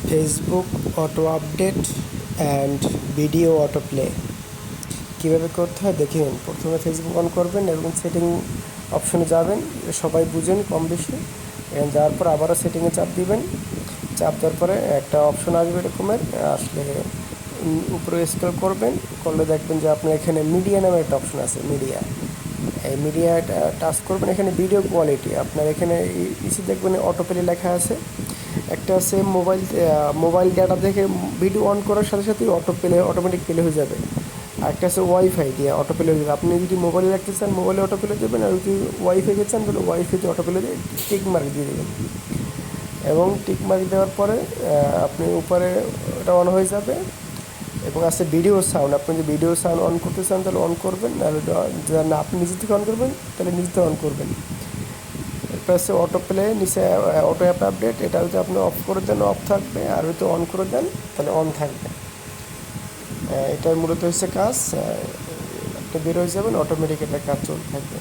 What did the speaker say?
Facebook auto update and video auto play কীভাবে করতে হয় দেখে নিন। প্রথমে ফেসবুক অন করবেন এবং সেটিং অপশনে যাবেন, সবাই বুঝেন কম বেশি। এখানে যাওয়ার পর আবারও সেটিংয়ে চাপ দিবেন। চাপ দেওয়ার পরে একটা অপশন আসবে এরকমের, আসলে উপরে স্ক্রল করবেন, করলে দেখবেন যে আপনার এখানে মিডিয়া নামে একটা অপশন আছে। এই মিডিয়াটা টাচ করবেন। এখানে ভিডিও কোয়ালিটি আপনার এখানে ইসে দেখবেন অটো প্লে লেখা আছে। একটা আছে মোবাইল ডাটা দেখে ভিডিও অন করার সাথে সাথেই অটোমেটিক প্লে হয়ে যাবে। আর একটা আছে ওয়াইফাই দিয়ে অটো প্লে হয়ে যাবে। আপনি যদি মোবাইলে রাখতে চান মোবাইলে অটো প্লে দেবেন, আর যদি ওয়াইফাইতে চান তাহলে ওয়াইফাইতে অটো প্লে দিয়ে টিক মার্ক দিয়ে দেবেন। এবং টিক মার্ক দেওয়ার পরে আপনি উপরে ওটা অন হয়ে যাবে। এবং আছে ভিডিও সাউন্ড, আপনি যদি ভিডিও সাউন্ড অন করতে চান তাহলে অন করবেন, আর না আপনি নিজে থেকে অন করবেন তাহলে নিজে থেকে অন করবেন। এরপর আছে অটো প্লে, নিচে অটো অ্যাপ আপডেট, এটা যদি আপনি অফ করে দেন অফ থাকবে, আর যদি অন করে দেন তাহলে অন থাকবে। এটাই মূলত হচ্ছে কাজ। আপনি বের হয়ে যাবেন, অটোমেটিক এটা কাজ চলতে থাকবে।